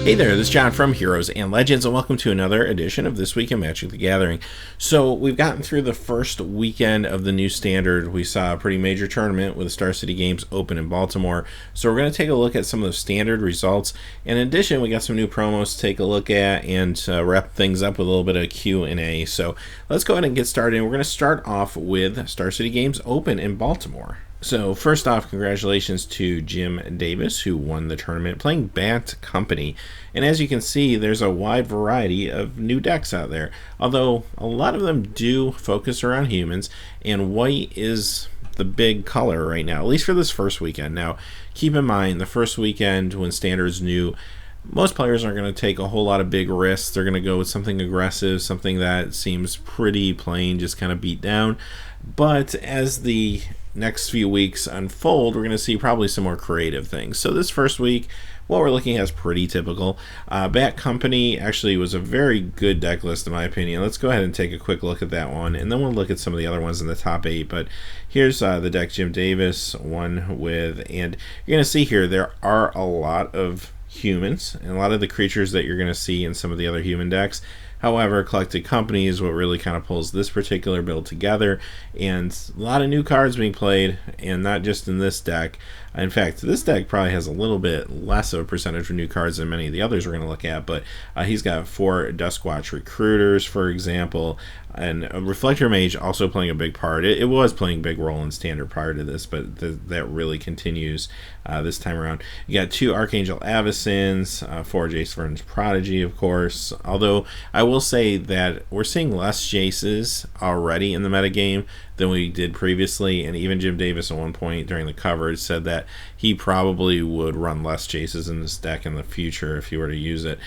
Hey there, this is John from Heroes and Legends, and welcome to another edition of This Week in Magic the Gathering. So, we've gotten through the first weekend of the new standard. We saw a pretty major tournament with the Star City Games Open in Baltimore. So, we're going to take a look at some of the standard results. In addition, we got some new promos to take a look at and wrap things up with a little bit of Q&A. So, let's go ahead and get started. We're going to start off with Star City Games Open in Baltimore. So first off, congratulations to Jim Davis, who won the tournament, playing Bat Company. And as you can see, there's a wide variety of new decks out there, although a lot of them do focus around humans, and white is the big color right now, at least for this first weekend. Now, keep in mind, the first weekend when Standard's new, most players aren't going to take a whole lot of big risks. They're going to go with something aggressive, something that seems pretty plain, just kind of beat down. But as the next few weeks unfold, we're going to see probably some more creative things. So this first week, what we're looking at is pretty typical. Bat Company actually was a very good deck list in my opinion. Let's go ahead and take a quick look at that one, and then we'll look at some of the other ones in the top 8. But here's the deck Jim Davis won with, and you're going to see here there are a lot of humans and a lot of the creatures that you're going to see in some of the other human decks. However, Collected Company is what really kind of pulls this particular build together, and a lot of new cards being played, and not just in this deck. In fact, this deck probably has a little bit less of a percentage of new cards than many of the others we're going to look at, but he's got 4 Duskwatch Recruiters, for example, and Reflector Mage also playing a big part. It was playing a big role in Standard prior to this, but that really continues this time around. You got 2 Archangel Avacins, 4 Jace Vern's Prodigy, of course, although I will say that we're seeing less Jaces already in the metagame than we did previously, and even Jim Davis at one point during the coverage said that he probably would run less Jaces in this deck in the future if he were to use it.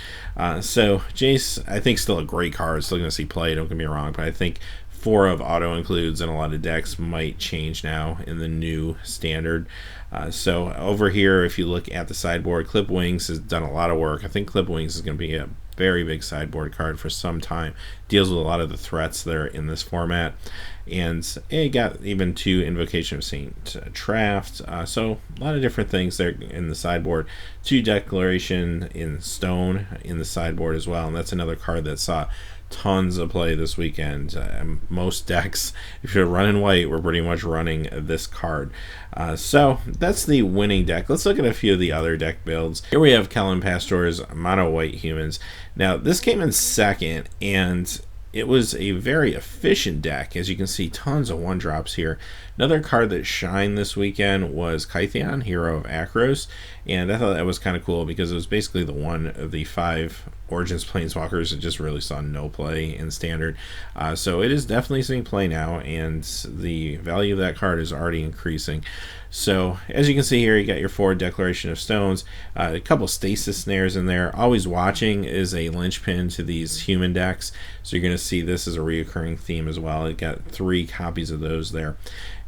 So Jace, I think, still a great card, still going to see play, don't get me wrong, but I think 4 of auto includes in a lot of decks might change now in the new standard. So over here, if you look at the sideboard, Clip Wings has done a lot of work. I think Clip Wings is going to be a very big sideboard card for some time. Deals with a lot of the threats that are in this format. And it got even 2 Invocation of Saint Traft. So a lot of different things there in the sideboard. 2 Declaration in Stone in the sideboard as well. And that's another card that saw tons of play this weekend. Most decks, if you're running white, we're pretty much running this card. So that's the winning deck. Let's look at a few of the other deck builds. Here we have Kellen Pastor's Mono White Humans. Now this came in second, and it was a very efficient deck. As you can see, tons of 1-drops here. Another card that shined this weekend was Kytheon, Hero of Akros, and I thought that was kind of cool because it was basically the one of the 5 Origins Planeswalkers that just really saw no play in Standard. So it is definitely seeing play now, and the value of that card is already increasing. So as you can see here, you got your 4 Declaration of Stones, a couple Stasis Snares in there. Always Watching is a linchpin to these human decks, so you're going to see this as a reoccurring theme as well. It got 3 copies of those there.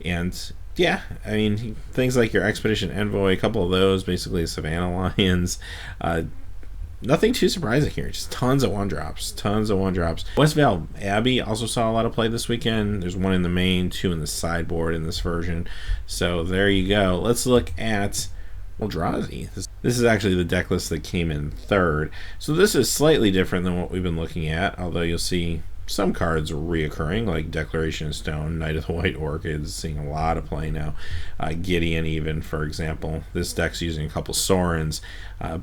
And yeah, I mean, things like your Expedition Envoy, a couple of those, basically Savannah Lions. Nothing too surprising here, just tons of 1-drops, Westvale Abbey also saw a lot of play this weekend. There's 1 in the main, 2 in the sideboard in this version. So there you go. Let's look at Eldrazi. This is actually the deck list that came in third. So this is slightly different than what we've been looking at, although you'll see some cards reoccurring, like Declaration of Stone, Knight of the White Orchids, seeing a lot of play now. Gideon, even, for example. This deck's using a couple Sorens,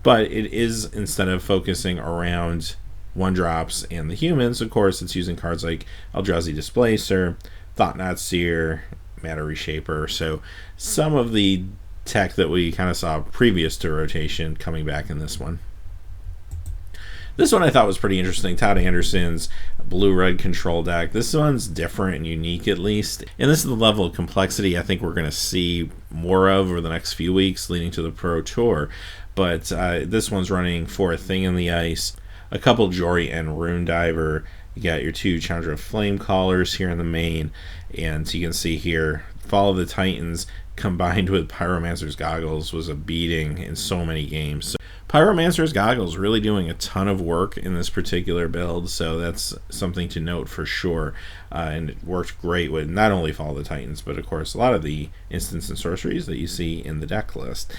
but it is, instead of focusing around 1-drops and the humans, of course, it's using cards like Eldrazi Displacer, Thought-Knot Seer, Matter Reshaper. So some of the tech that we kind of saw previous to rotation coming back in this one. This one I thought was pretty interesting. Todd Anderson's blue-red control deck. This one's different and unique, at least. And this is the level of complexity I think we're going to see more of over the next few weeks leading to the Pro Tour. But this one's running for a Thing in the Ice, a couple Jory and Rune Diver. You got your 2 Chandra Flame Callers here in the main. And you can see here, Fall of the Titans combined with Pyromancer's Goggles was a beating in so many games. So Pyromancer's Goggles really doing a ton of work in this particular build, so that's something to note for sure. And it worked great with not only Fall of the Titans, but of course a lot of the instants and sorceries that you see in the deck list.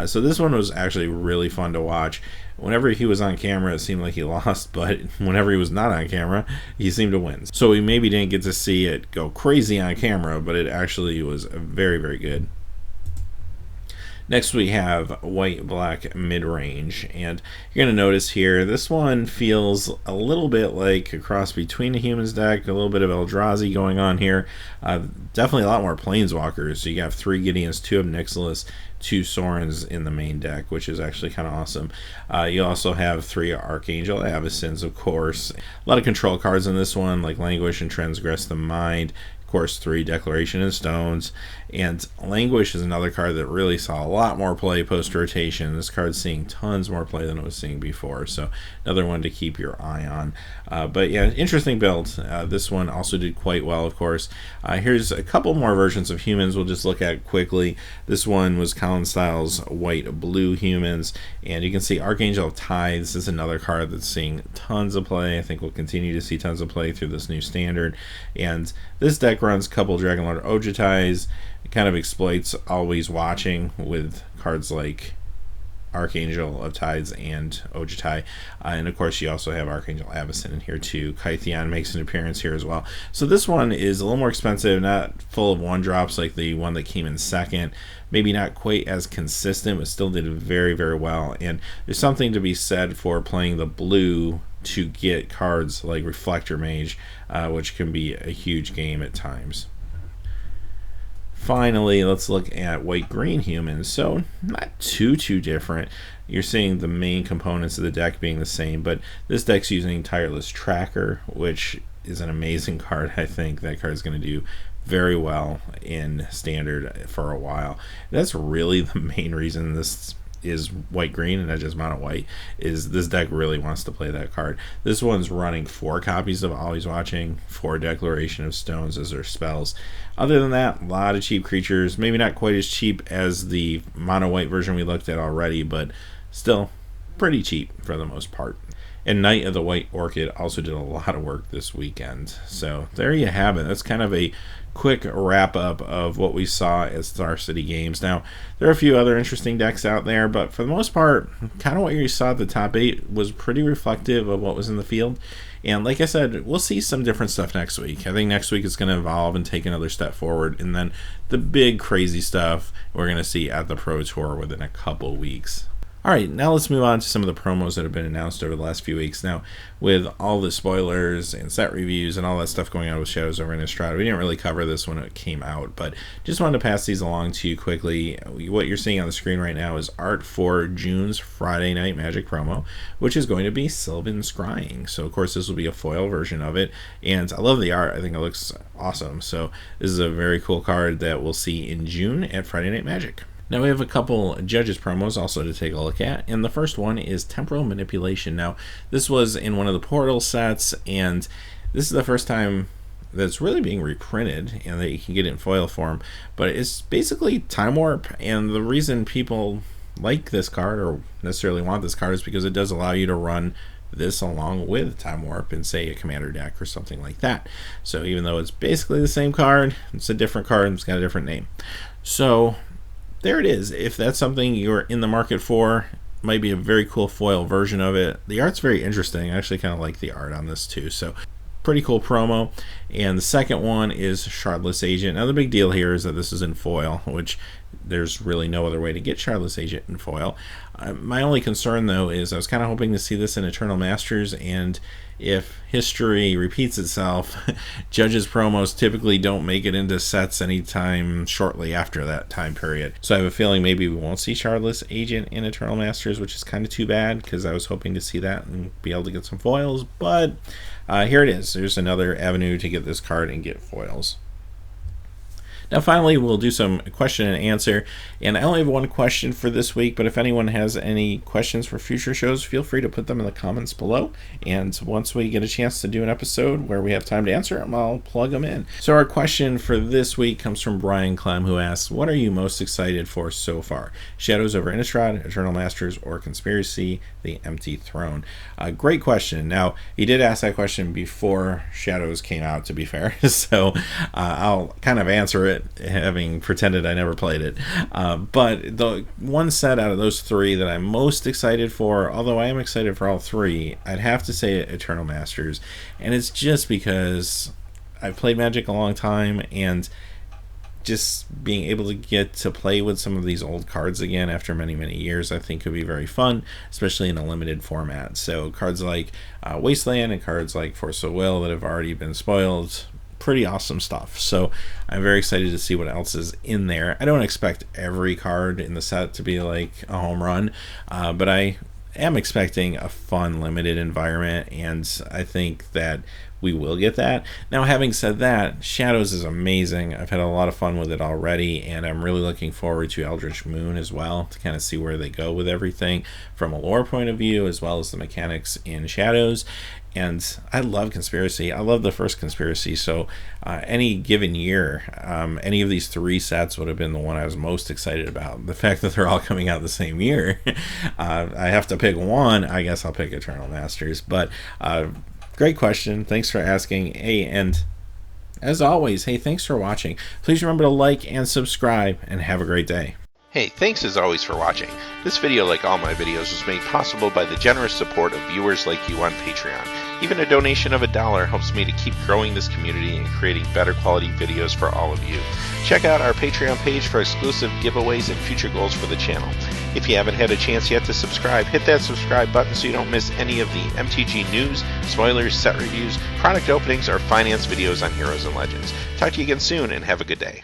So this one was actually really fun to watch. Whenever he was on camera, it seemed like he lost, but whenever he was not on camera, he seemed to win. So we maybe didn't get to see it go crazy on camera, but it actually was very, very good. Next we have white-black mid-range, and you're going to notice here, this one feels a little bit like a cross between a Humans deck, a little bit of Eldrazi going on here. Definitely a lot more Planeswalkers, so you have 3 Gideons, 2 of Nixilis, 2 Sorens in the main deck, which is actually kind of awesome. You also have 3 Archangel Avacyn's, of course. A lot of control cards in this one, like Languish and Transgress the Mind. Of course, 3 Declaration and Stones, and Languish is another card that really saw a lot more play post-rotation. This card's seeing tons more play than it was seeing before, so another one to keep your eye on. But yeah, interesting build. This one also did quite well, of course. Here's a couple more versions of Humans we'll just look at quickly. This one was Colin Styles' white-blue Humans, and you can see Archangel of Tithe. This is another card that's seeing tons of play. I think we'll continue to see tons of play through this new standard, and this deck runs a couple Dragonlord Ojutais. It kind of exploits Always Watching with cards like Archangel of Tides and Ojutai. And of course you also have Archangel Avacyn in here too. Kytheon makes an appearance here as well. So this one is a little more expensive, not full of 1-drops like the one that came in second. Maybe not quite as consistent, but still did very, very well. And there's something to be said for playing the blue to get cards like Reflector Mage, which can be a huge game at times. Finally, let's look at white-green Humans. So not too different. You're seeing the main components of the deck being the same, but this deck's using Tireless Tracker, which is an amazing card. I think that card is going to do very well in Standard for a while. That's really the main reason this is white-green and not just mono white, is this deck really wants to play that card. This one's running 4 copies of Always Watching, 4 Declaration of Stones as their spells. Other than that, a lot of cheap creatures, maybe not quite as cheap as the mono white version we looked at already, but still pretty cheap for the most part. And Knight of the White Orchid also did a lot of work this weekend. So there you have it. That's kind of a quick wrap up of what we saw at Star City Games. Now, there are a few other interesting decks out there, but for the most part, kind of what you saw at the top 8 was pretty reflective of what was in the field. And like I said, we'll see some different stuff next week. I think next week it's going to evolve and take another step forward. And then the big crazy stuff we're going to see at the Pro Tour within a couple weeks. Alright, now let's move on to some of the promos that have been announced over the last few weeks. Now, with all the spoilers and set reviews and all that stuff going on with Shadows over Innistrad, we didn't really cover this when it came out, but just wanted to pass these along to you quickly. What you're seeing on the screen right now is art for June's Friday Night Magic promo, which is going to be Sylvan Scrying. So, of course, this will be a foil version of it, and I love the art. I think it looks awesome. So, this is a very cool card that we'll see in June at Friday Night Magic. Now we have a couple Judges promos also to take a look at, and the first one is Temporal Manipulation. Now, this was in one of the Portal sets, and this is the first time that's really being reprinted and that you can get it in foil form, but it's basically Time Warp, and the reason people like this card or necessarily want this card is because it does allow you to run this along with Time Warp in, say, a commander deck or something like that. So even though it's basically the same card, it's a different card and it's got a different name. So there it is. If that's something you're in the market for, might be a very cool foil version of it. The art's very interesting. I actually kind of like the art on this too. So pretty cool promo. And the second one is Shardless Agent. Now the big deal here is that this is in foil, which there's really no other way to get Shardless Agent in foil. My only concern though is I was kind of hoping to see this in Eternal Masters, and if history repeats itself, Judges promos typically don't make it into sets anytime shortly after that time period. So I have a feeling maybe we won't see Shardless Agent in Eternal Masters, which is kind of too bad because I was hoping to see that and be able to get some foils, but here it is. There's another avenue to get this card and get foils. Now, finally, we'll do some question and answer. And I only have one question for this week, but if anyone has any questions for future shows, feel free to put them in the comments below. And once we get a chance to do an episode where we have time to answer them, I'll plug them in. So our question for this week comes from Brian Clem, who asks, what are you most excited for so far? Shadows over Innistrad, Eternal Masters, or Conspiracy, the Empty Throne? Great question. Now, he did ask that question before Shadows came out, to be fair. So I'll kind of answer it, having pretended I never played it. But the one set out of those three that I'm most excited for, although I am excited for all three, I'd have to say Eternal Masters. And it's just because I've played Magic a long time, and just being able to get to play with some of these old cards again after many, many years, I think could be very fun, especially in a limited format. So cards like Wasteland and cards like Force of Will that have already been spoiled, pretty awesome stuff. So I'm very excited to see what else is in there. I don't expect every card in the set to be like a home run, but I am expecting a fun limited environment, and I think that we will get that. Now, having said that, Shadows is amazing. I've had a lot of fun with it already, and I'm really looking forward to Eldritch Moon as well, to kind of see where they go with everything from a lore point of view, as well as the mechanics in Shadows. And I love Conspiracy. I love the first Conspiracy. So any given year, any of these three sets would have been the one I was most excited about. The fact that they're all coming out the same year, I have to pick one. I guess I'll pick Eternal Masters. But great question. Thanks for asking. Hey, and as always, hey, thanks for watching. Please remember to like and subscribe, and have a great day. Hey, thanks as always for watching. This video, like all my videos, was made possible by the generous support of viewers like you on Patreon. Even a donation of $1 helps me to keep growing this community and creating better quality videos for all of you. Check out our Patreon page for exclusive giveaways and future goals for the channel. If you haven't had a chance yet to subscribe, hit that subscribe button so you don't miss any of the MTG news, spoilers, set reviews, product openings, or finance videos on Heroes and Legends. Talk to you again soon, and have a good day.